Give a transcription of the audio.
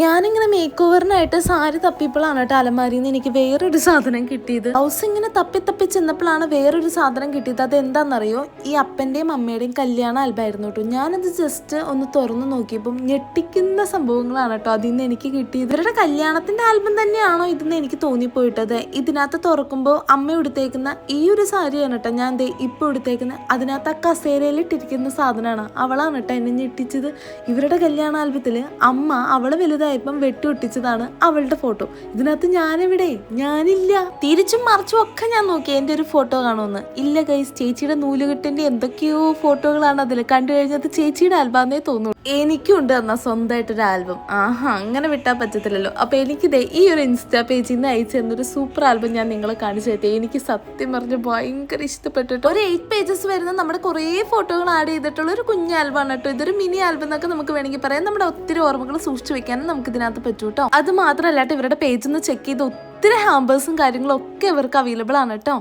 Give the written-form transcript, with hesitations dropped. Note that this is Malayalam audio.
ഞാനിങ്ങനെ മേക്ക് ഓവറിനായിട്ട് സാരി തപ്പിയപ്പോഴാണ് കേട്ടോ അലമാരിയിൽ നിന്ന് എനിക്ക് വേറൊരു സാധനം കിട്ടിയത്. ഹൗസ് ഇങ്ങനെ തപ്പി ചെന്നപ്പോഴാണ് വേറൊരു സാധനം കിട്ടിയത്. അത് എന്താണെന്നറിയോ? ഈ അപ്പൻ്റെയും അമ്മയുടെയും കല്യാണ ആൽബമായിരുന്നു കേട്ടോ. ഞാനത് ജസ്റ്റ് ഒന്ന് തുറന്നു നോക്കിയപ്പം ഞെട്ടിക്കുന്ന സംഭവങ്ങളാണ് കേട്ടോ അതിൽ നിന്ന് എനിക്ക് കിട്ടിയത്. ഇവരുടെ കല്യാണത്തിന്റെ ആൽബം തന്നെയാണോ ഇതെന്ന് എനിക്ക് തോന്നിപ്പോയിട്ടത്. ഇതിനകത്ത് തുറക്കുമ്പോൾ അമ്മ എടുത്തേക്കുന്ന ഈ ഒരു സാരിയാണ് കേട്ടോ ഞാൻ ഇപ്പോൾ എടുത്തേക്കുന്നത്. അതിനകത്ത് ആ കസേരയിൽ ഇട്ടിരിക്കുന്ന സാധനമാണ്. അവളാണ് കേട്ടോ എന്നെ ഞെട്ടിച്ചത്. ഇവരുടെ കല്യാണ ആൽബത്തിൽ അമ്മ അവളെ വലുതായപ്പം വെട്ടിയൊട്ടിച്ചതാണ് അവളുടെ ഫോട്ടോ. ഇതിനകത്ത് ഞാനില്ല. തിരിച്ചും മറിച്ചും ഒക്കെ ഞാൻ നോക്കി എൻ്റെ ഒരു ഫോട്ടോ കാണുമെന്ന്. ഇല്ല ഗൈസ്, ചേച്ചിയുടെ നൂലുകെട്ടിന്റെ എന്തൊക്കെയോ ഫോട്ടോകളാണ് അതിൽ. കണ്ടു കഴിഞ്ഞത് ചേച്ചിയുടെ ആൽബാന്നേ തോന്നുന്നു. എനിക്കും ഉണ്ട് എന്നാ സ്വന്തമായിട്ടൊരു ആൽബം. അങ്ങനെ വിട്ടാൽ പറ്റത്തില്ലല്ലോ. അപ്പൊ എനിക്കിതേ ഈ ഒരു ഇൻസ്റ്റാ പേജിൽ നിന്ന് അയച്ചു തന്നൊരു സൂപ്പർ ആൽബം ഞാൻ നിങ്ങളെ കാണിച്ചു തരട്ടെ. എനിക്ക് സത്യം പറഞ്ഞ് ഭയങ്കര ഇഷ്ടപ്പെട്ടിട്ട് ഒരു 8 പേജസ് വരുന്ന നമ്മുടെ കുറേ ഫോട്ടോകൾ ആഡ് ചെയ്തിട്ടുള്ള ഒരു കുഞ്ഞ് ആൽബമാണ് കേട്ടോ. ഇതൊരു മിനി ആൽബം എന്നൊക്കെ നമുക്ക് വേണമെങ്കിൽ പറയാം. നമ്മുടെ ഒത്തിരി ഓർമ്മകൾ സൂക്ഷിച്ചു വെക്കാനും നമുക്ക് ഇതിനകത്ത് പറ്റൂ കേട്ടോ. അത് മാത്രമല്ലാട്ട് ഇവരുടെ പേജ് ഒന്ന് ചെക്ക് ചെയ്ത് ഒത്തിരി ഹാമ്പേഴ്സും കാര്യങ്ങളും ഒക്കെ ഇവർക്ക് അവൈലബിൾ ആണ് കേട്ടോ.